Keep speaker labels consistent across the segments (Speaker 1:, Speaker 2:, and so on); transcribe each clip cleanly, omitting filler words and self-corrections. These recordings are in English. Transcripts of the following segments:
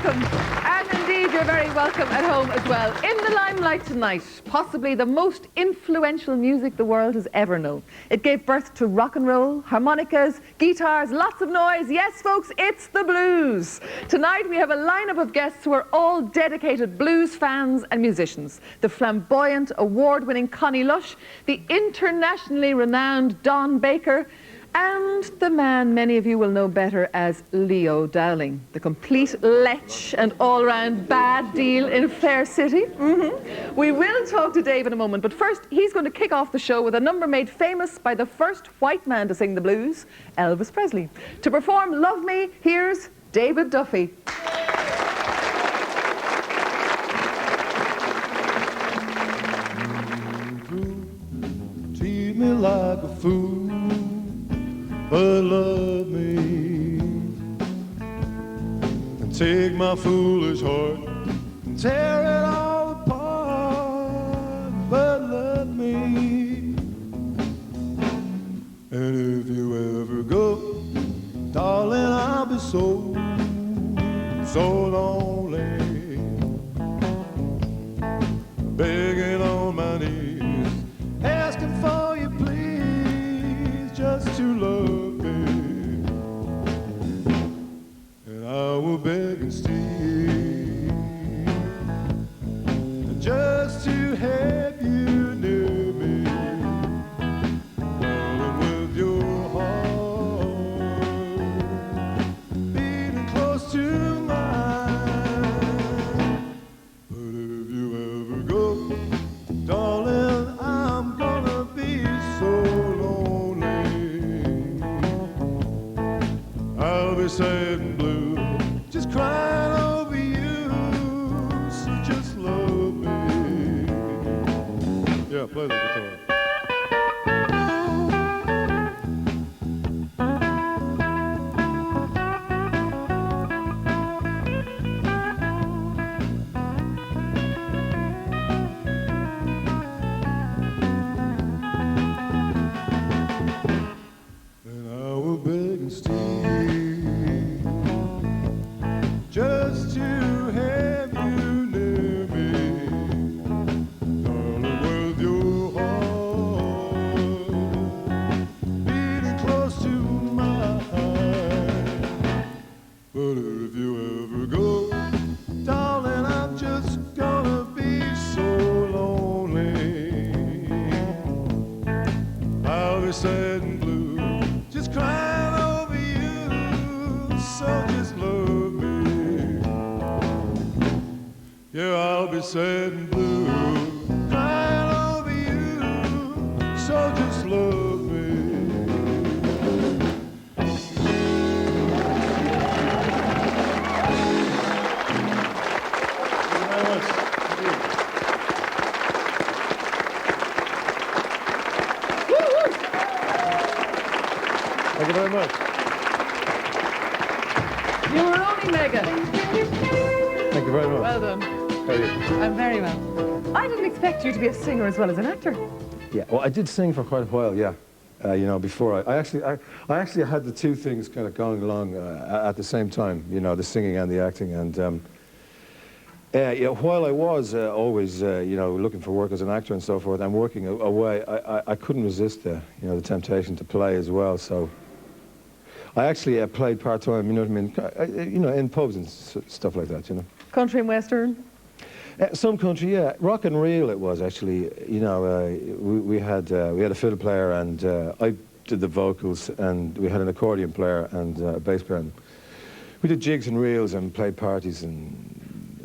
Speaker 1: welcome. And indeed, you're very welcome at home as well. In the limelight tonight, possibly the most influential music the world has ever known. It gave birth to rock and roll, harmonicas, guitars, lots of noise. Yes, folks, it's the blues. Tonight we have a lineup of guests who are all dedicated blues fans and musicians. The flamboyant, award-winning Connie Lush, the internationally renowned Don Baker, and the man many of you will know better as Leo Dowling, the complete lech and all-round bad deal in Fair City. We will talk to Dave in a moment, but first he's going to kick off the show with a number made famous by the first white man to sing the blues, Elvis Presley. To perform Love Me, here's David Duffy.
Speaker 2: Treat me like a fool, but love me, and take my foolish heart and tear it all apart, but love me. And if you ever go, darling, I'll be so lonely, begging on my knees, asking for you please, just to love me. And I will beg and steal, just to have you near me, darling, with your heart beating close to mine. But if you ever go, darling, I'm gonna be so lonely. I'll be sad and blue, just crying over you, so just love me. Yeah, play the guitar. And I will beg and steal, just to have you near me, darling, with your heart beating close to mine. But if you ever go, darling, I'm just gonna be so lonely. I'll be sad and blue, just crying over you, so just love me. Yeah, I'll be sad and blue, crying over you, so just love me. Thank you very much.
Speaker 1: You were only mega.
Speaker 2: Thank you very much.
Speaker 1: Well done.
Speaker 2: How are you?
Speaker 1: I'm very well. I didn't expect you to be a singer as well as an actor.
Speaker 2: Yeah, well, I did sing for quite a while, yeah. You know, before I actually had the two things kind of going along at the same time, you know, the singing and the acting. And yeah, while I was always, you know, looking for work as an actor and so forth, and working away, I couldn't resist the, you know, the temptation to play as well. So I actually played part-time, you know what I mean, you know, in pubs and stuff like that, you know.
Speaker 1: Country and Western?
Speaker 2: Some country, yeah. Rock and reel it was actually. You know, we had a fiddle player, and I did the vocals, and we had an accordion player and a bass player. And we did jigs and reels and played parties, and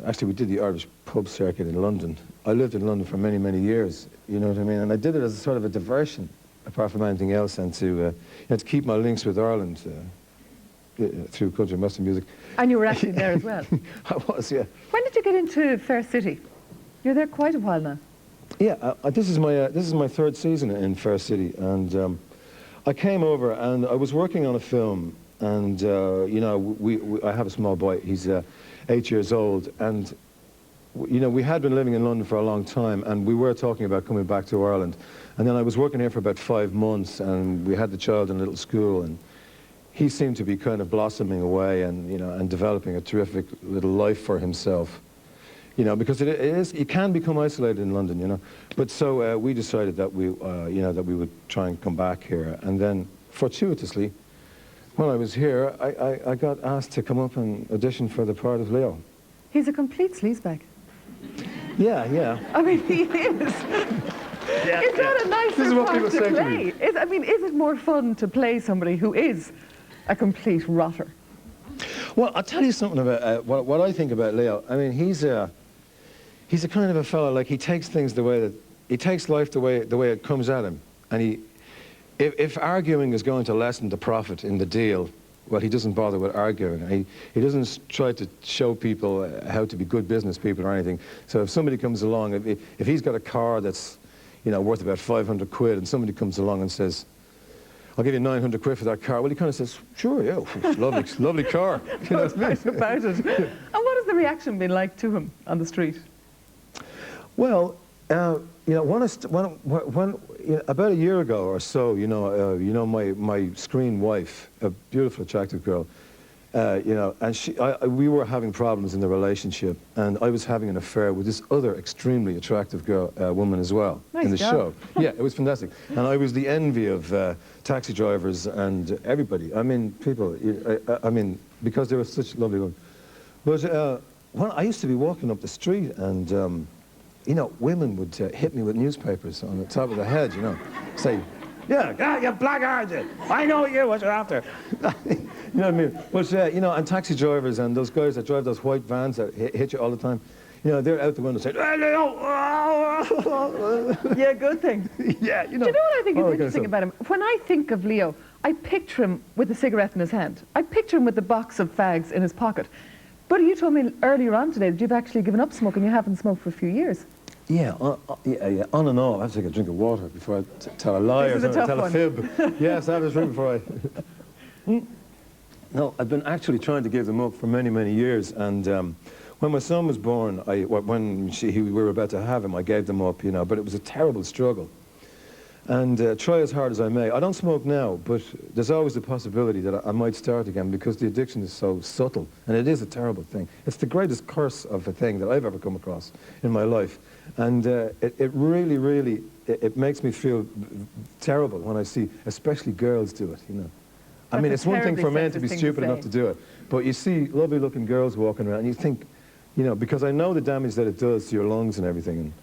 Speaker 2: actually we did the Irish pub circuit in London. I lived in London for many, many years. You know what I mean? And I did it as a sort of a diversion, apart from anything else, and to you know, to keep my links with Ireland through country and western music.
Speaker 1: And you were actually there as well.
Speaker 2: I was, yeah.
Speaker 1: When did you get into Fair City? You're there quite a while now.
Speaker 2: Yeah, this is my third season in Fair City, and I came over and I was working on a film, and you know, I have a small boy. He's 8 years old, and you know, we had been living in London for a long time, and we were talking about coming back to Ireland. And then I was working here for about 5 months, and we had the child in a little school, and he seemed to be kind of blossoming away and, you know, and developing a terrific little life for himself. You know, because you can become isolated in London, you know. But so we decided that we, you know, that we would try and come back here. And then, fortuitously, when I was here, I got asked to come up and audition for the part of Leo.
Speaker 1: He's a complete sleazebag.
Speaker 2: Yeah, yeah.
Speaker 1: I mean, he is.
Speaker 2: Yeah,
Speaker 1: is that a nicer
Speaker 2: what
Speaker 1: part
Speaker 2: people
Speaker 1: to
Speaker 2: say to
Speaker 1: play?
Speaker 2: me.
Speaker 1: I mean, is it more fun to play somebody who is a complete rotter?
Speaker 2: Well, I'll tell you something about what I think about Leo. I mean, he's a kind of a fellow, like, he takes things the way that, he takes life the way it comes at him. And if arguing is going to lessen the profit in the deal, well, he doesn't bother with arguing. He doesn't try to show people how to be good business people or anything. So if somebody comes along, if he's got a car that's, you know, worth about 500 quid, and somebody comes along and says, I'll give you 900 quid for that car, well, he kind of says, sure, yeah, lovely, lovely car. You know what I mean?
Speaker 1: About it. And what has the reaction been like to him on the street?
Speaker 2: Well, you know, when you know, about a year ago or so, you know, my screen wife, a beautiful, attractive girl, you know, and we were having problems in the relationship, and I was having an affair with this other extremely attractive girl, woman as well,
Speaker 1: nice
Speaker 2: in the
Speaker 1: job.
Speaker 2: show. Yeah, it was fantastic, and I was the envy of taxi drivers and everybody. I mean, people. I mean, because they were such lovely women. But when I used to be walking up the street, and you know, women would hit me with newspapers on the top of the head, you know, say, yeah, you blackguard, I know you, what you're after. You know what I mean? But, you know, and taxi drivers and those guys that drive those white vans that hit you all the time, you know, they're out the window saying, hey, Leo!
Speaker 1: Yeah, good thing.
Speaker 2: Yeah, you know.
Speaker 1: Do you know what I think is
Speaker 2: all that kind of
Speaker 1: interesting
Speaker 2: stuff.
Speaker 1: about him? When I think of Leo, I picture him with a cigarette in his hand. I picture him with the box of fags in his pocket. But you told me earlier on today that you've actually given up smoking. You haven't smoked for a few years.
Speaker 2: Yeah, yeah, on and off. I have to take a drink of water before I tell a lie or tell a fib. Yes, I have a drink before I... No, I've been actually trying to give them up for many, many years. And when my son was born, when we were about to have him, I gave them up, you know, but it was a terrible struggle. And try as hard as I may. I don't smoke now, but there's always the possibility that I might start again, because the addiction is so subtle, and it is a terrible thing. It's the greatest curse of a thing that I've ever come across in my life. And it really, really, it makes me feel terrible when I see, especially girls do it, you know. I mean, it's one thing for men to be stupid enough to do it, but you see lovely looking girls walking around, and you think, you know, because I know the damage that it does to your lungs and everything, and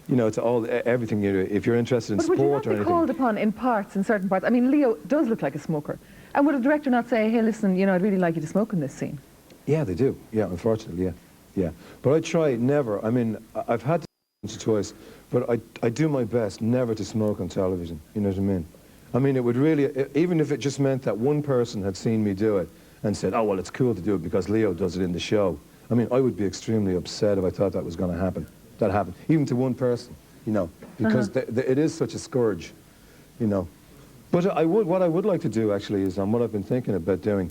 Speaker 2: you know, to everything you do, if you're interested in sport or anything. But would you not be
Speaker 1: called upon in parts, in certain parts? I mean, Leo does look like a smoker. And would a director not say, hey, listen, you know, I'd really like you to smoke in this scene?
Speaker 2: Yeah, they do. Yeah, unfortunately, yeah. Yeah. But I try never. I mean, I've had to twice, but I do my best never to smoke on television. You know what I mean? I mean, it would really, even if it just meant that one person had seen me do it and said, oh, well, it's cool to do it because Leo does it in the show. I mean, I would be extremely upset if I thought that was going to happen. That happened, even to one person, you know, because it is such a scourge, you know. But what I would like to do, actually, is what I've been thinking about doing,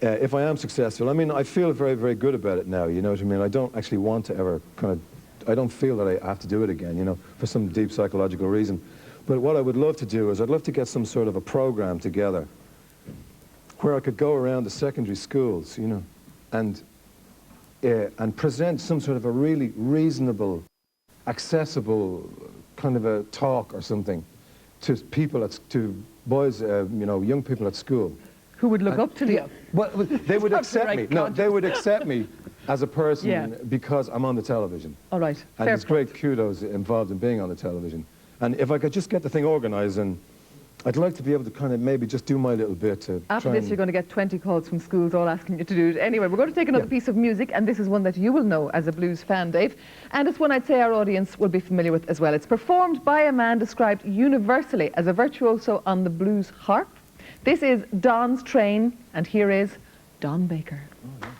Speaker 2: if I am successful. I mean, I feel very, very good about it now, you know what I mean? I don't actually want to ever I don't feel that I have to do it again, you know, for some deep psychological reason. But what I would love to do is I'd love to get some sort of a program together where I could go around the secondary schools, you know, and present some sort of a really reasonable, accessible kind of a talk or something to people, to boys, you know, young people at school.
Speaker 1: Who would look up to Leo?
Speaker 2: Well, they would accept me. No, they would accept me as a person because I'm on the television.
Speaker 1: All right.
Speaker 2: And there's great kudos involved in being on the television. And if I could just get the thing organized, and I'd like to be able to kind of maybe just do my little bit to
Speaker 1: After this, you're going to get 20 calls from schools all asking you to do it. Anyway, we're going to take another piece of music, and this is one that you will know as a blues fan, Dave. And it's one I'd say our audience will be familiar with as well. It's performed by a man described universally as a virtuoso on the blues harp. This is Don's Train, and here is Don Baker. Oh, yeah.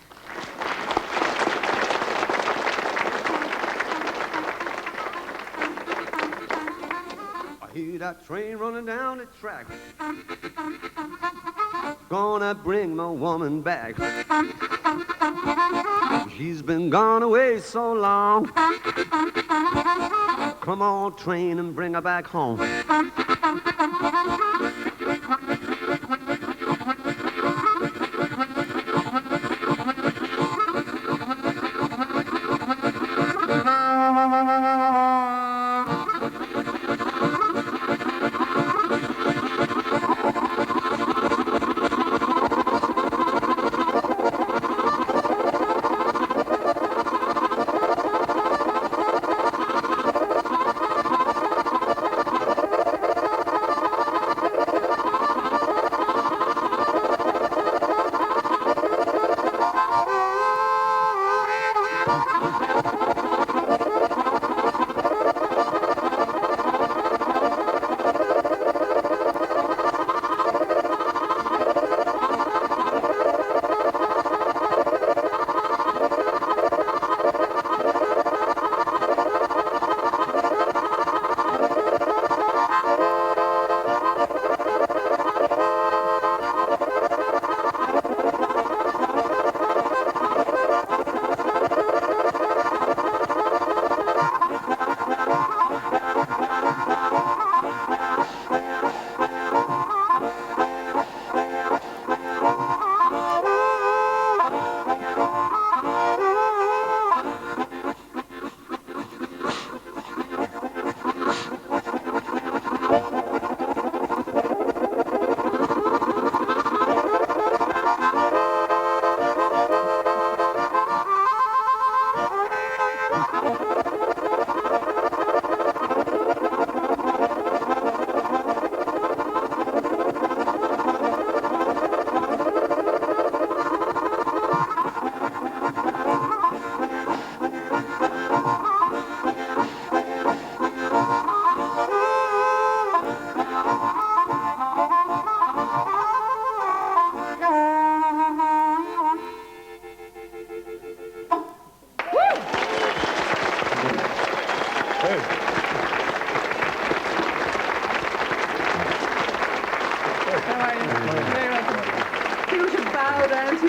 Speaker 3: Hear that train running down the track, gonna bring my woman back. She's been gone away so long. Come on, train, and bring her back home.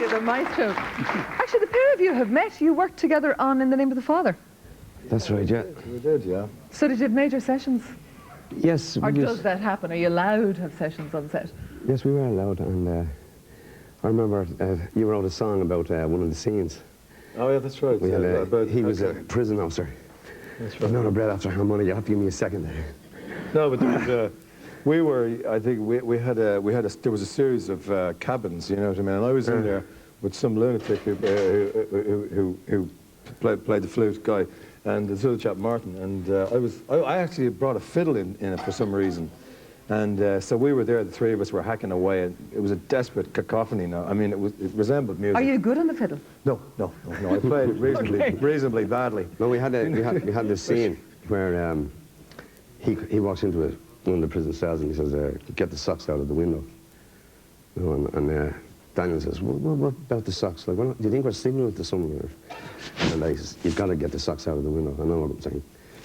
Speaker 1: The maestro. Actually, the pair of you have met. You worked together on In the Name of the Father.
Speaker 4: That's right, yeah.
Speaker 2: We did, yeah.
Speaker 1: So did you have major sessions?
Speaker 4: Yes.
Speaker 1: Or does that happen? Are you allowed to have sessions on set?
Speaker 4: Yes, we were allowed, and I remember you wrote a song about one of the scenes.
Speaker 2: Oh, yeah, that's right.
Speaker 4: He was a prison officer.
Speaker 2: That's right.
Speaker 4: I'm not a bread after harmonica. You have to give me a second there.
Speaker 2: No, but there was, I think there was a series of cabins, you know what I mean? And I was in there with some lunatic who played the flute guy, and this other chap, Martin, and I actually brought a fiddle in it for some reason. And so we were there, the three of us were hacking away, and it was a desperate cacophony now. I mean, it resembled music.
Speaker 1: Are you good on the fiddle?
Speaker 2: No. I played reasonably badly.
Speaker 4: No, we had this scene where he walks into one of the prison cells and he says, get the socks out of the window. You know, and Daniel says, well, what about the socks? Like, do you think we're sleeping with the someone? And I says, you've got to get the socks out of the window. I know what I'm saying.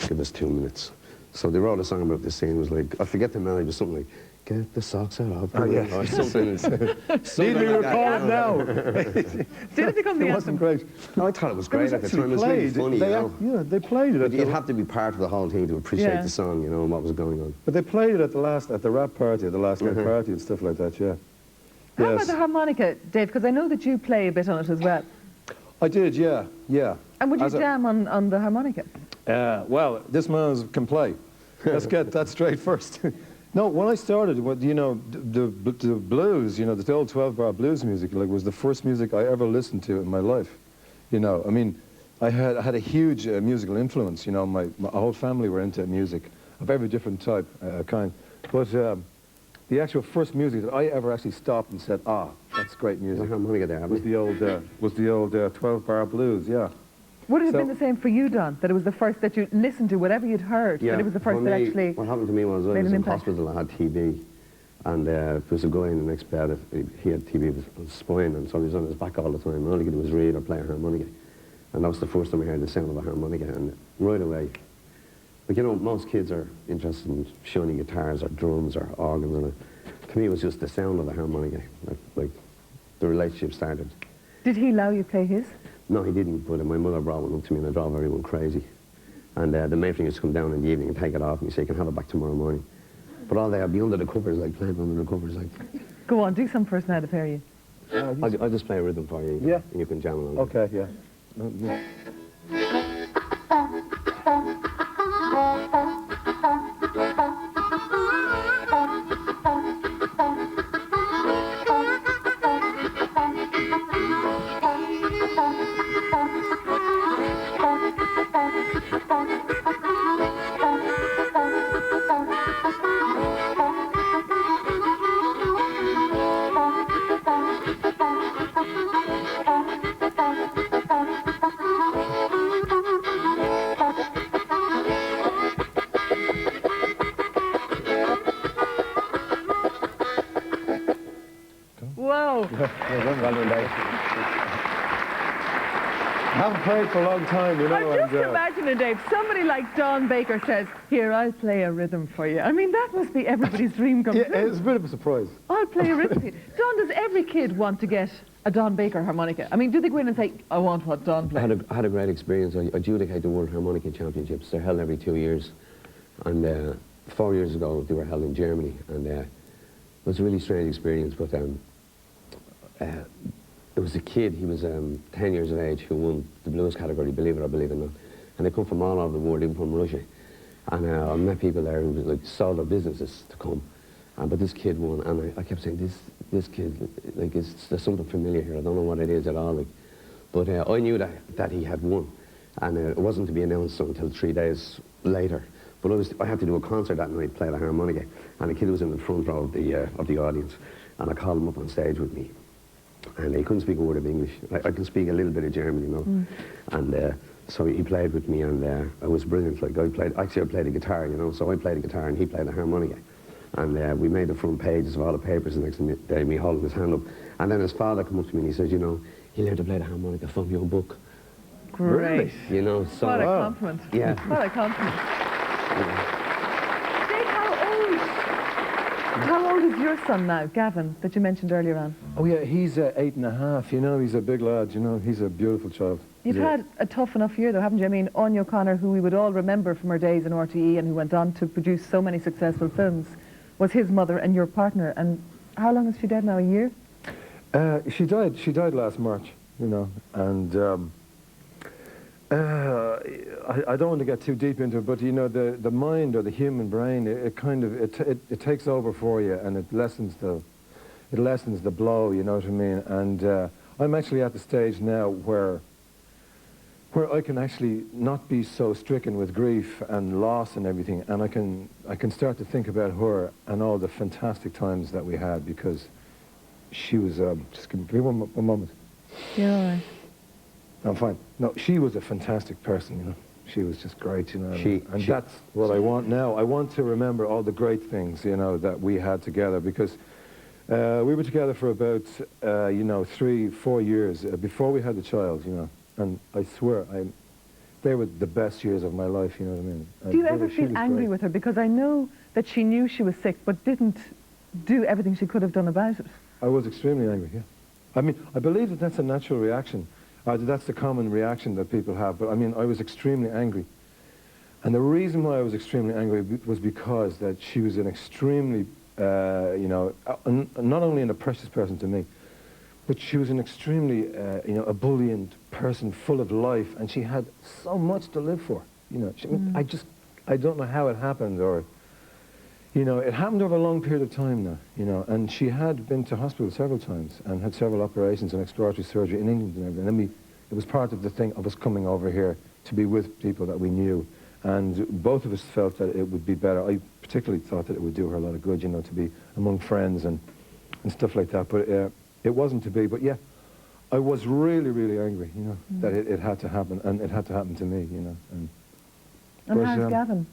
Speaker 4: Give us 2 minutes. So they wrote a song about this scene. It was like, I forget the melody, but something like, get the socks out of the window. Or something.
Speaker 2: Need we recall it now?
Speaker 1: Did it become the
Speaker 2: It wasn't great.
Speaker 4: No, I thought it was great at the time. It was really funny, you know.
Speaker 2: Yeah, they played it.
Speaker 4: But you'd have to be part of the whole thing to appreciate the song, you know, and what was going on.
Speaker 2: But they played it at the rap party, at the last night party and stuff like that, yeah.
Speaker 1: How about the harmonica, Dave? Because I know that you play a bit on it as well.
Speaker 2: I did, yeah.
Speaker 1: And would you jam on the harmonica?
Speaker 2: Well, this man can play. Let's get that straight first. No, when I started, you know, the blues, you know, the old 12-bar blues music, like, was the first music I ever listened to in my life. You know, I mean, I had a huge musical influence. You know, my whole family were into music of every different type, kind. But the actual first music that I ever actually stopped and said, that's great music,
Speaker 4: harmonica there,
Speaker 2: was the old 12-bar blues, yeah.
Speaker 1: Would it have been the same for you, Don? That it was the first that you listened to, whatever you'd heard, that it was the first that actually
Speaker 4: what happened to me was I was in hospital, I had TB, and there was a guy in the next bed, he had TB on his spine, and so he was on his back all the time, and all he could do was read or play a harmonica. And that was the first time I heard the sound of a harmonica, and right away, like, you know, most kids are interested in shiny guitars or drums or organs, and to me it was just the sound of the harmonica, like the relationship started.
Speaker 1: Did he allow you to play his?
Speaker 4: No, he didn't, but my mother brought one up to me and it drove everyone crazy. And the matron used to come down in the evening and take it off and say, you can have it back tomorrow morning. But all day I'd be under the covers, like, playing under the covers, like.
Speaker 1: Go on, do some first now to pair you.
Speaker 4: I'll just play a rhythm for you.
Speaker 2: Yeah.
Speaker 4: And you can jam along.
Speaker 2: Okay, yeah. haven't played for a long time, you know.
Speaker 1: I'm just imagining, Dave, somebody like Don Baker says, here, I'll play a rhythm for you. I mean, that must be everybody's dream come
Speaker 2: yeah,
Speaker 1: true.
Speaker 2: it's a bit of a surprise.
Speaker 1: I'll play a rhythm for you. Don, does every kid want to get a Don Baker harmonica? I mean, do they go in and say, I want what Don plays?
Speaker 4: I had a great experience. I adjudicate the World Harmonica Championships. They're held every 2 years. And 4 years ago, they were held in Germany. And it was a really strange experience. But it was a kid, he was 10 years of age, who won the blues category, believe it or believe it not. And they come from all over the world, even from Russia. And I met people there who like sold their businesses to come. But this kid won, and I kept saying, this kid, like, there's something familiar here. I don't know what it is at all. Like. But I knew that he had won, and it wasn't to be announced until 3 days later. But I had to do a concert that night, play the harmonica, and the kid was in the front row of the audience, and I called him up on stage with me. And he couldn't speak a word of English. I can speak a little bit of German, you know. And so he played with me, and it was brilliant. Like I played the guitar, you know. So I played the guitar, and he played the harmonica. And we made the front pages of all the papers the next day, me holding his hand up. And then his father came up to me and he says, you know, he learned to play the harmonica from your book.
Speaker 1: Great.
Speaker 2: Really?
Speaker 4: You know, so...
Speaker 1: What a compliment.
Speaker 4: Yeah.
Speaker 1: What a compliment. Dave, how old is your son now, Gavin, that you mentioned earlier on?
Speaker 2: Oh yeah, he's 8.5, you know, he's a big lad, you know, he's a beautiful child.
Speaker 1: You've had a tough enough year though, haven't you? I mean, Anya O'Connor, who we would all remember from her days in RTE and who went on to produce so many successful films, was his mother and your partner. And how long is she dead now, a year?
Speaker 2: She died last March, you know, and I don't want to get too deep into it, but you know, the mind or the human brain, it takes over for you, and it lessens the blow, you know what I mean? And I'm actually at the stage now where I can actually not be so stricken with grief and loss and everything, and I can start to think about her and all the fantastic times that we had, because she was just give me one moment.
Speaker 1: Yeah, all right.
Speaker 2: I'm fine. No, she was a fantastic person, you know. She was just great, you know. And that's what I want now. I want to remember all the great things, you know, that we had together, because we were together for about, you know, 3-4 years before we had the child, you know. And I swear, they were the best years of my life, you know what I mean?
Speaker 1: Do you ever feel angry with her? Because I know that she knew she was sick, but didn't do everything she could have done about it.
Speaker 2: I was extremely angry, yeah. I mean, I believe that that's a natural reaction. That's the common reaction that people have, but I mean, I was extremely angry. And the reason why I was extremely angry was because that she was an extremely, you know, not only a precious person to me, but she was an extremely, you know, ebullient person, full of life, and she had so much to live for. You know, I don't know how it happened, or, you know, it happened over a long period of time now, you know, and she had been to hospital several times and had several operations and exploratory surgery in England and everything. And it was part of the thing of us coming over here to be with people that we knew, and both of us felt that it would be better. I particularly thought that it would do her a lot of good, you know, to be among friends and stuff like that, but it wasn't to be. But yeah, I was really, really angry, you know, that it had to happen, and it had to happen to me, you know.
Speaker 1: And how's Gavin?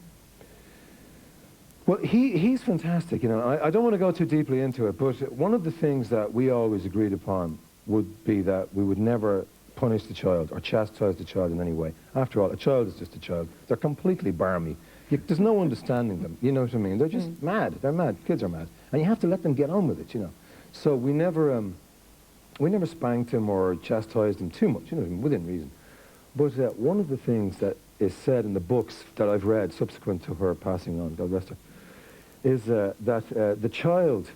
Speaker 2: Well, he's fantastic, you know. I don't want to go too deeply into it, but one of the things that we always agreed upon would be that we would never punish the child or chastise the child in any way. After all, a child is just a child. They're completely barmy. There's no understanding them, you know what I mean? They're just mad. They're mad. Kids are mad. And you have to let them get on with it, you know. So we never spanked him or chastised him too much, you know, within reason. But one of the things that is said in the books that I've read subsequent to her passing on, God rest her, is that the child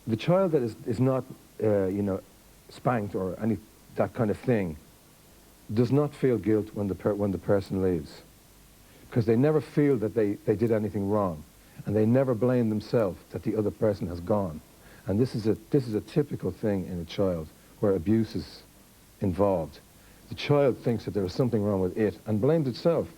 Speaker 2: that is not, you know, spanked or any that kind of thing, does not feel guilt when the person leaves, because they never feel that they did anything wrong, and they never blame themselves that the other person has gone. And this is a typical thing in a child where abuse is involved. The child thinks that there is something wrong with it and blames itself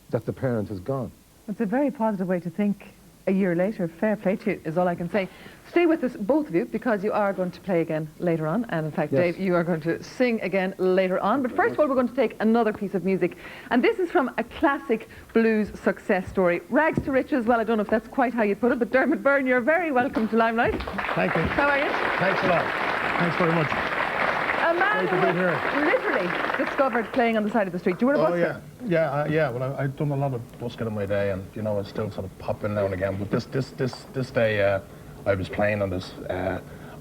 Speaker 2: that the parent has gone.
Speaker 1: It's a very positive way to think a year later. Fair play to you is all I can say. Stay with us, both of you, because you are going to play again later on. And in fact, yes, Dave, you are going to sing again later on. But first of all, we're going to take another piece of music. And this is from a classic blues success story. Rags to riches, well, I don't know if that's quite how you put it, but Dermot Byrne, you're very welcome to Limelight.
Speaker 5: Thank you.
Speaker 1: How are you?
Speaker 5: Thanks a lot. Thanks very much.
Speaker 1: A man
Speaker 5: Great to be
Speaker 1: who
Speaker 5: here.
Speaker 1: was literally discovered playing on the side of the street. You were a
Speaker 5: Oh
Speaker 1: busker.
Speaker 5: yeah. Well, I've done a lot of busking in my day, and you know, I still sort of pop in now and again. But this day, I was playing on this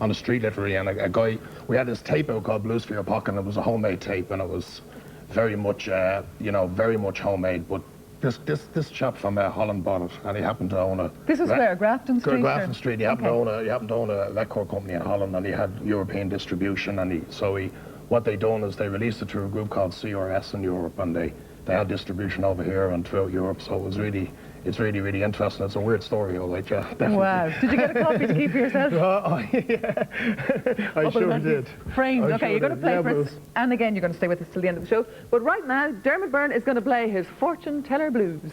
Speaker 5: on the street literally, and a guy, we had this tape out called Blues for Your Pocket, and it was a homemade tape, and it was very much very much homemade. But this chap from Holland bought it, and he happened to own a.
Speaker 1: This is where? Grafton Street?
Speaker 5: Grafton Street. He happened
Speaker 1: Okay.
Speaker 5: to own a record company in Holland, and he had European distribution. And what they done is they released it through a group called CRS in Europe, and they had distribution over here and throughout Europe. So it's really interesting. It's a weird story, all right, yeah. Definitely.
Speaker 1: Wow. Did you get a copy to keep for yourself?
Speaker 5: Yeah. I sure did.
Speaker 1: Framed.
Speaker 5: I
Speaker 1: Okay,
Speaker 5: sure
Speaker 1: you're going to
Speaker 5: did.
Speaker 1: play
Speaker 5: Yeah,
Speaker 1: for us.
Speaker 5: but-
Speaker 1: And again, you're going to stay with us till the end of the show. But right now, Dermot Byrne is going to play his Fortune Teller Blues.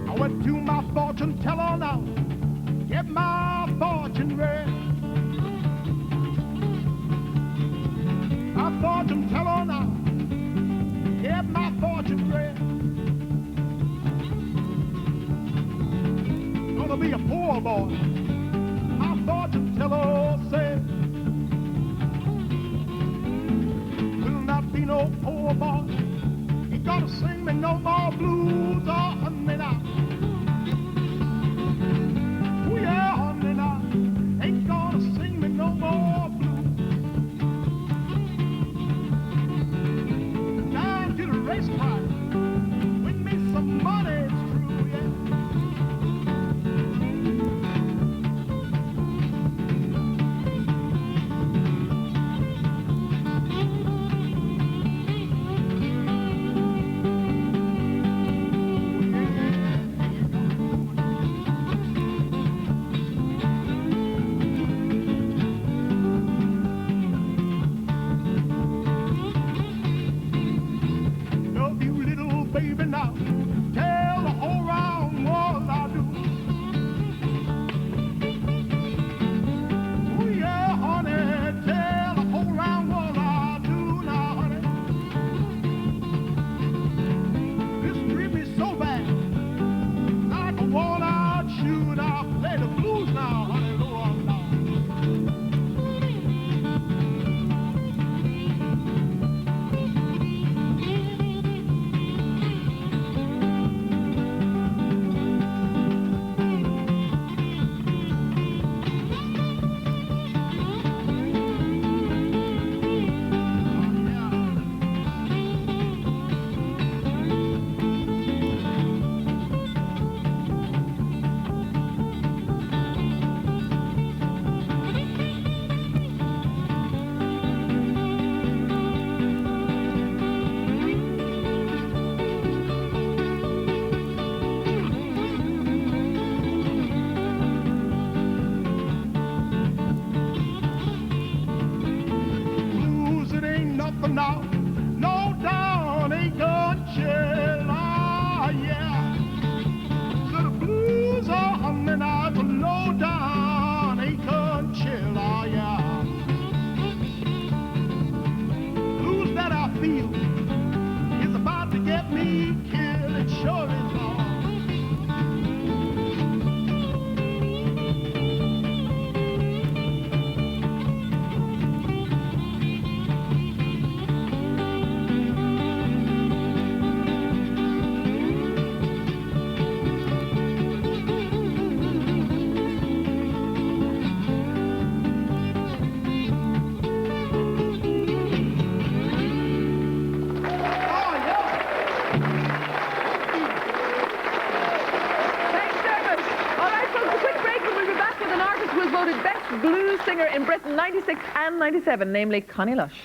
Speaker 6: I went to my fortune teller now, get my fortune read. My fortune teller now, get my fortune read. Gonna be a poor boy, my fortune teller said. Will not be no poor boy, ain't gonna sing me no more blues or honey now. Oh yeah, honey now, ain't gonna sing me no more blues. Down to the racetrack, win me some money, it's true, yeah. Love you, little baby, now. Tell the whole round world I do. Oh yeah, honey, tell the whole round world I do now, honey. This treat me so bad, like a worn-out shoe. Now play the blues now, honey, go on now. Blues, it ain't nothing now. No down, ain't gonna chill. Ah, yeah. So the blues are humming out, but low down, ain't gonna chill. Ah, yeah. Blues that I feel is about to get me killed. It sure is on.
Speaker 1: Thanks, Dermot. All right, folks, a quick break, and we'll be back with an artist who was voted Best Blues Singer in Britain 96 and 97, namely Connie Lush.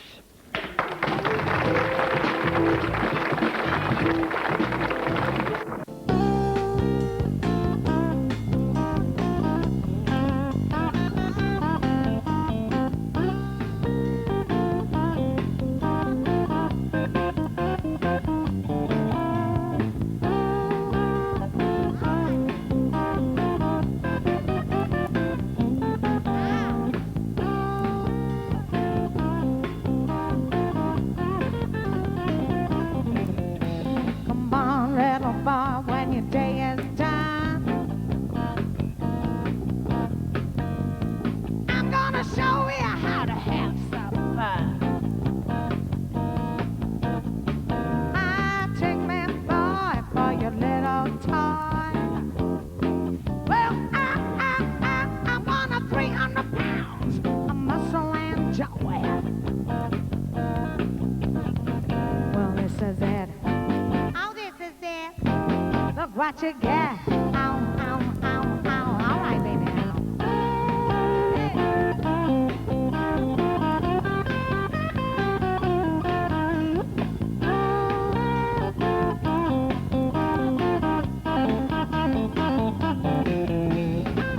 Speaker 7: supper when your day is done. I'm gonna show you how to have some fun. I take me boy for your little toy. Well, I'm on a 300 pounds of muscle and joy. Well, this is it. Oh, this is it. Look what you get. Ow, ow, ow, ow. All right, baby.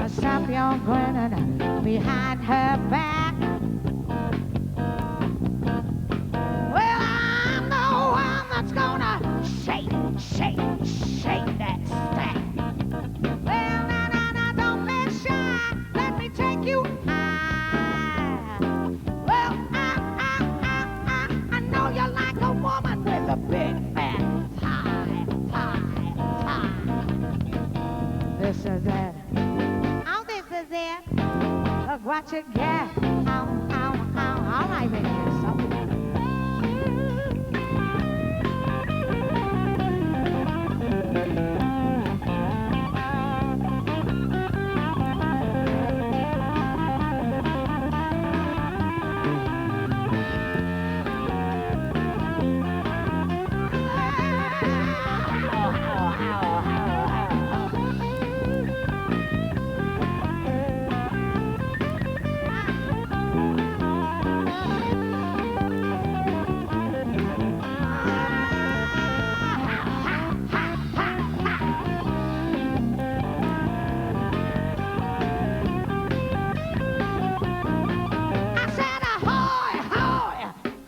Speaker 7: Stop your grinning behind her back. Well, I'm the one that's gonna shake, shake, shake that stack. Well, now, don't be shy. Let me take you high. Well, I know you like a woman with a big fat thigh, thigh, thigh. This is it. Oh, this is it. Look what you get. Ow, ow, ow. All right, baby.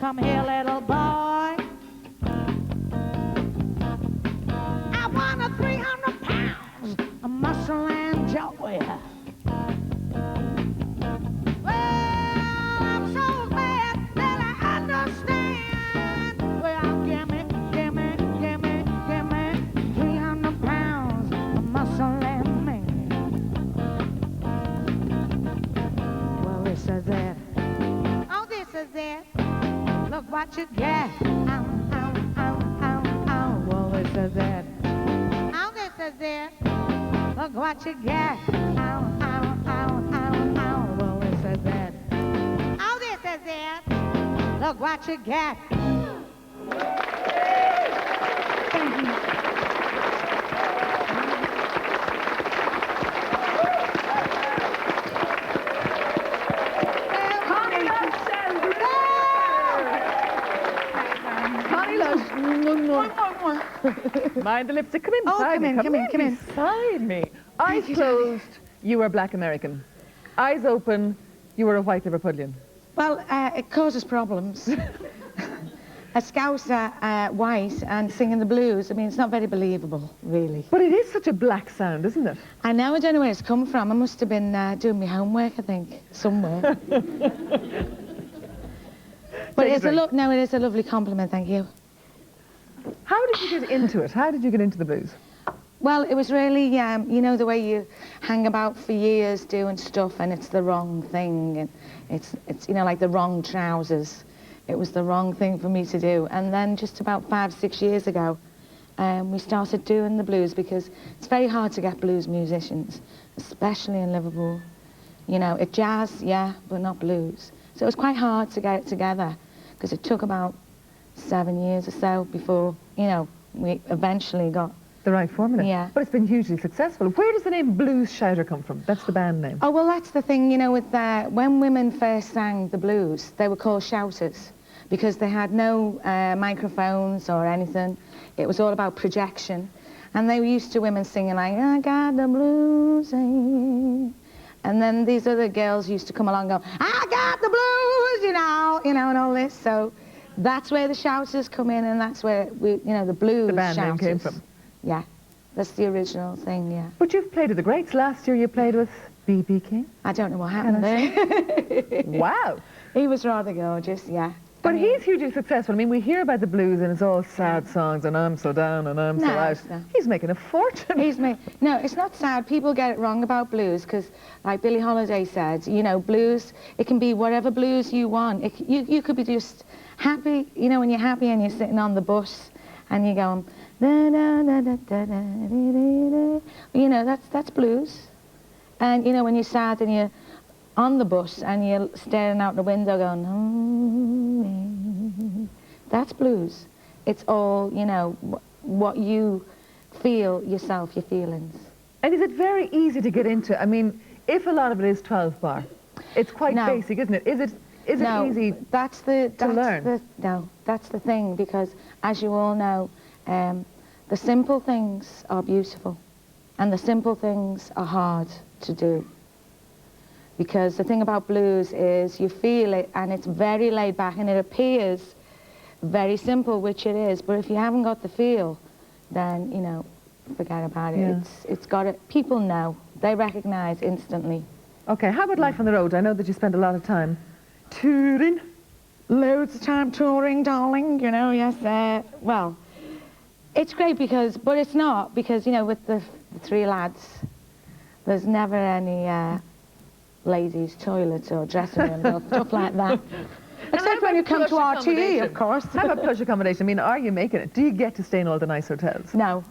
Speaker 7: Come here, little boy. I want a 300 pounds of muscle and joy. Well, I'm so glad that I understand. Well, give me 300 pounds of muscle and man. Well, this is it. Oh, this is it. Look what you get. Ow, ow, ow, ow, ow. Well, this is it. Oh, this is it. Look what you get. Ow, ow, ow, ow, ow. Well, this is it. Oh, this is it. Look what you get.
Speaker 1: Mind the lipstick. Come in
Speaker 7: Oh,
Speaker 1: beside me.
Speaker 7: come in.
Speaker 1: Beside me. Eyes closed, you were black American. Eyes open, you were a white Liverpudlian.
Speaker 7: Well, it causes problems. A Scouser, white, and singing the blues. I mean, it's not very believable, really.
Speaker 1: But it is such a black sound, isn't it?
Speaker 7: I know, I don't know where it's come from. I must have been doing my homework, I think, somewhere. But it's it is a lovely compliment, thank you.
Speaker 1: How did you get into it? How did you get into the blues?
Speaker 7: Well, it was really, you know, the way you hang about for years doing stuff and it's the wrong thing, and it's you know, like the wrong trousers. It was the wrong thing for me to do. And then just about 5-6 years ago, we started doing the blues because it's very hard to get blues musicians, especially in Liverpool. You know, it's jazz, yeah, but not blues. So it was quite hard to get it together because it took about 7 years or so before, you know, we eventually got
Speaker 1: the right formula.
Speaker 7: Yeah.
Speaker 1: But it's been hugely successful. Where does the name Blues Shouter come from? That's the band name.
Speaker 7: Oh, well, that's the thing, you know, with when women first sang the blues, they were called shouters because they had no microphones or anything. It was all about projection. And they were used to women singing like, I got the blues. And then these other girls used to come along and go, I got the blues, you know, and all this. So that's where the shouters come in, and that's where the blues.
Speaker 1: The band
Speaker 7: shouters.
Speaker 1: name came from.
Speaker 7: Yeah, that's the original thing. Yeah.
Speaker 1: But you've played with the greats. Last year you played with B.B. King.
Speaker 7: I don't know what happened there.
Speaker 1: Wow.
Speaker 7: He was rather gorgeous. Yeah.
Speaker 1: But he's hugely successful. I mean, we hear about the blues and it's all sad songs and I'm so down and I'm so out.
Speaker 7: No.
Speaker 1: He's making a fortune.
Speaker 7: No, it's not sad. People get it wrong about blues because, like Billie Holiday said, you know, blues, it can be whatever blues you want. You could be just happy, you know, when you're happy and you're sitting on the bus and you're going, da, da, da, da, da, da, da, da. You know, that's blues. And, you know, when you're sad and you're on the bus and you're staring out the window going, that's blues. It's all, you know, what you feel yourself, your feelings.
Speaker 1: And is it very easy to get into? I mean, if a lot of it is 12 bar, it's quite basic, isn't it? Is it easy to learn?
Speaker 7: No, that's the thing, because as you all know, the simple things are beautiful and the simple things are hard to do. Because the thing about blues is you feel it and it's very laid back and it appears very simple, which it is, but if you haven't got the feel, then, you know, forget about it.
Speaker 1: Yeah.
Speaker 7: It's got it. People know. They recognize instantly.
Speaker 1: Okay, how about life on the road? I know that you spend a lot of time touring.
Speaker 7: Loads of time touring, darling, you know, yes. Well, it's great because, but it's not, because, you know, with the three lads, there's never any ladies' toilets or dressing rooms or stuff like that. Except when you come to RTE, of course.
Speaker 1: How about plush accommodation? I mean, are you making it? Do you get to stay in all the nice hotels?
Speaker 7: No.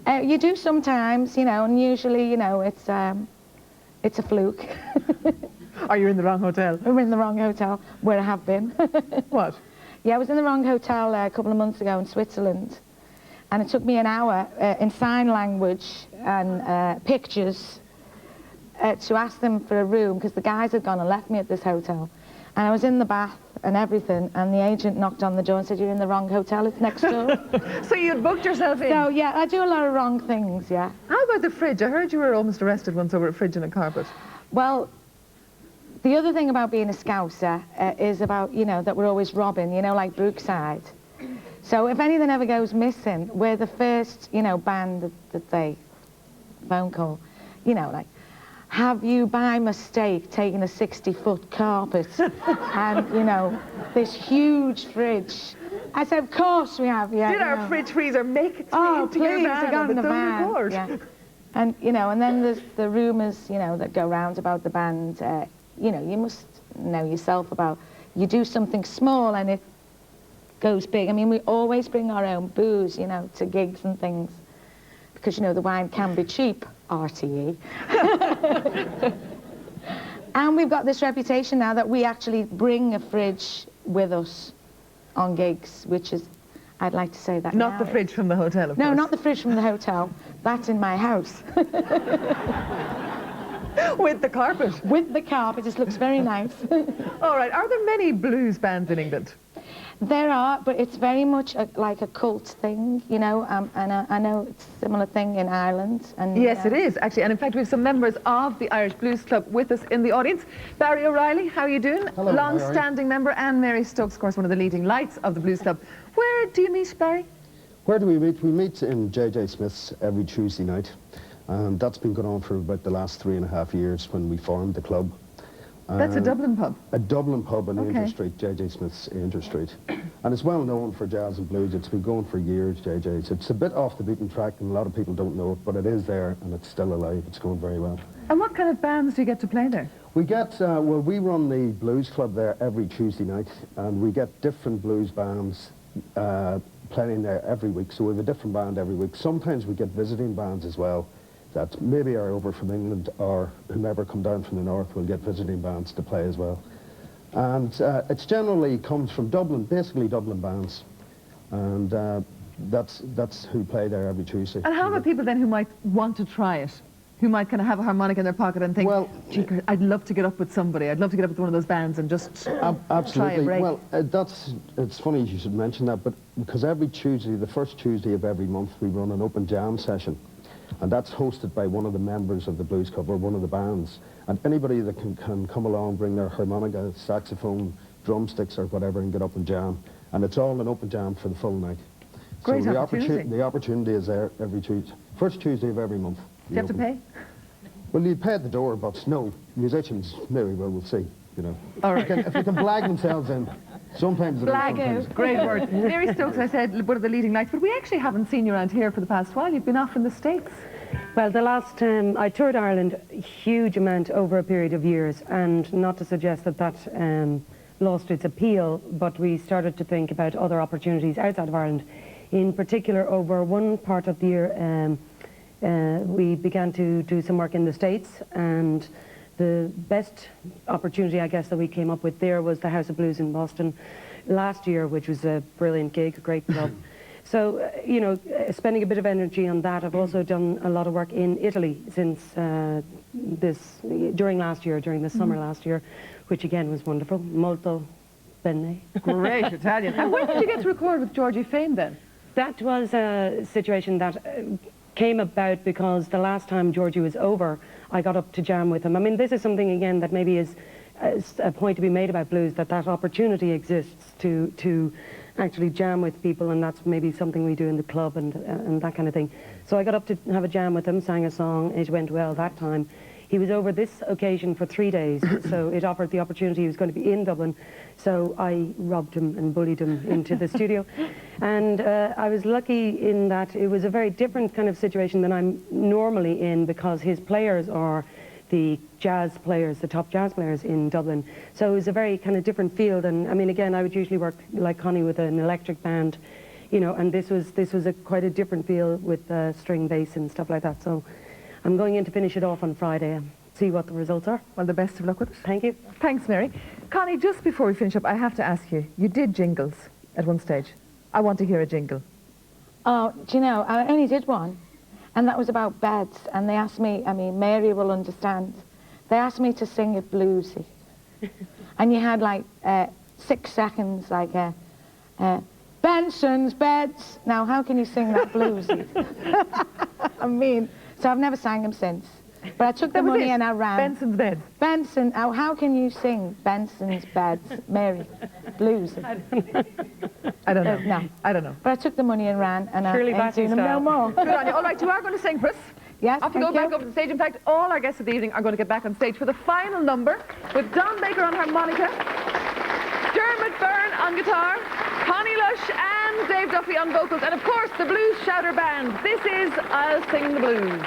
Speaker 7: You do sometimes, you know, and usually, you know, it's a fluke.
Speaker 1: Are you in the wrong hotel?
Speaker 7: I'm in the wrong hotel, where I have been.
Speaker 1: What?
Speaker 7: Yeah, I was in the wrong hotel a couple of months ago in Switzerland, and it took me an hour in sign language and pictures to ask them for a room, because the guys had gone and left me at this hotel. And I was in the bath and everything, and the agent knocked on the door and said, "You're in the wrong hotel, it's next door."
Speaker 1: So you'd booked yourself in?
Speaker 7: So, yeah, I do a lot of wrong things, yeah.
Speaker 1: How about the fridge? I heard you were almost arrested once over a fridge and a carpet.
Speaker 7: Well, the other thing about being a Scouser is about, you know, that we're always robbing, you know, like Brookside. So if anything ever goes missing, we're the first, you know, band that they phone call, you know, like, have you by mistake taken a 60-foot carpet and, you know, this huge fridge? I said, of course we have, yeah.
Speaker 1: Did our fridge freezer make it
Speaker 7: oh,
Speaker 1: into
Speaker 7: please,
Speaker 1: your van?
Speaker 7: I got in the van.
Speaker 1: Record?
Speaker 7: Yeah. And, you know, and then there's the rumours, you know, that go round about the band. You know, you must know yourself about, you do something small and it goes big. I mean, we always bring our own booze, you know, to gigs and things, because, you know, the wine can be cheap, RTE. And we've got this reputation now that we actually bring a fridge with us on gigs, which is, I'd like to say that
Speaker 1: Not
Speaker 7: now.
Speaker 1: the fridge from the hotel, of course.
Speaker 7: No, not the fridge from the hotel. That's in my house.
Speaker 1: With the carpet?
Speaker 7: With the carpet, it looks very nice.
Speaker 1: All right, are there many blues bands in England?
Speaker 7: There are, but it's very much like a cult thing, you know, and I know it's a similar thing in Ireland. And
Speaker 1: Yes, it is, actually. And in fact, we have some members of the Irish Blues Club with us in the audience. Barry O'Reilly, how are you doing?
Speaker 8: Hello,
Speaker 1: long-standing member, and Mary Stokes, of course, one of the leading lights of the Blues Club. Where do you meet, Barry?
Speaker 8: Where do we meet? We meet in JJ Smith's every Tuesday night. And that's been going on for about the last 3.5 years when we formed the club.
Speaker 1: That's a Dublin pub?
Speaker 8: A Dublin pub on
Speaker 1: Okay.
Speaker 8: Angel Street, JJ Smith's Angel Street. And it's well known for jazz and blues. It's been going for years, JJ's. It's a bit off the beaten track and a lot of people don't know it, but it is there and it's still alive. It's going very well.
Speaker 1: And what kind of bands do you get to play there?
Speaker 8: We get, well, we run the blues club there every Tuesday night, and we get different blues bands playing there every week. So we have a different band every week. Sometimes we get visiting bands as well that maybe are over from England, or whomever come down from the north will get visiting bands to play as well. And it generally comes from Dublin, basically Dublin bands. And that's who play there every Tuesday.
Speaker 1: And how about people then who might want to try it? Who might kind of have a harmonica in their pocket and think,
Speaker 8: well,
Speaker 1: gee, I'd love to get up with somebody. I'd love to get up with one of those bands and just
Speaker 8: absolutely.
Speaker 1: try a break.
Speaker 8: Well, it's funny you should mention that, but because every Tuesday, the first Tuesday of every month, we run an open jam session. And that's hosted by one of the members of the Blues Club, or one of the bands. And anybody that can come along, bring their harmonica, saxophone, drumsticks or whatever, and get up and jam. And it's all an open jam for the full night.
Speaker 1: Great
Speaker 8: so
Speaker 1: opportunity.
Speaker 8: the opportunity is there every Tuesday. First Tuesday of every month.
Speaker 1: Do you have to pay?
Speaker 8: Well, you pay at the door, but no, musicians, maybe, well, we'll see. you know.
Speaker 1: All right.
Speaker 8: If they can blag themselves in, sometimes.
Speaker 1: Blag
Speaker 8: sometimes.
Speaker 1: out. Great word. Mary Stokes, I said, one of the leading lights, but we actually haven't seen you around here for the past while. You've been off in the States.
Speaker 9: Well, the last time I toured Ireland, a huge amount over a period of years, and not to suggest that that lost its appeal, but we started to think about other opportunities outside of Ireland. In particular, over one part of the year, we began to do some work in the States, and the best opportunity, I guess, that we came up with there was the House of Blues in Boston last year, which was a brilliant gig, a great club. So, you know, spending a bit of energy on that. I've also done a lot of work in Italy since during the summer last year, which again was wonderful. Molto bene.
Speaker 1: Great Italian. And when did you get to record with Georgie Fame then?
Speaker 9: That was a situation that came about because the last time Georgie was over, I got up to jam with him. I mean, this is something, again, that maybe is a point to be made about blues, that opportunity exists to actually jam with people, and that's maybe something we do in the club and that kind of thing. So I got up to have a jam with him, sang a song, it went well that time. He was over this occasion for 3 days, so it offered the opportunity. He was going to be in Dublin, so I robbed him and bullied him into the studio. And I was lucky in that it was a very different kind of situation than I'm normally in, because his players are the jazz players, the top jazz players in Dublin. So it was a very kind of different field. And I mean, again, I would usually work like Connie with an electric band, you know, and this was quite a different feel with string bass and stuff like that. So I'm going in to finish it off on Friday and see what the results are.
Speaker 1: Well, the best of luck with it.
Speaker 9: Thank you.
Speaker 1: Thanks, Mary. Connie, just before we finish up, I have to ask you, you did jingles at one stage. I want to hear a jingle.
Speaker 7: Oh, do you know, I only did one, and that was about beds, and they asked me, I mean, Mary will understand, they asked me to sing it bluesy. And you had like 6 seconds, like, Benson's beds. Now, how can you sing that bluesy? I mean, so I've never sang them since. But I took the money and I ran.
Speaker 1: Benson's beds.
Speaker 7: Benson, how can you sing Benson's beds, Mary, blues?
Speaker 1: I don't know.
Speaker 7: No.
Speaker 1: I don't know.
Speaker 7: But I took the money and ran, and
Speaker 9: Shirley
Speaker 7: I ain't seen them no
Speaker 9: Bassey
Speaker 7: more.
Speaker 1: Good on you. All right, you are going to sing for us.
Speaker 7: Yes,
Speaker 1: Off you go
Speaker 7: thank
Speaker 1: back up to the stage. In fact, all our guests of the evening are going to get back on stage for the final number with Don Baker on harmonica, Dermot Byrne on guitar, Connie Lush and Dave Duffy on vocals, and of course the Blues Shouter Band. This is I'll Sing the Blues.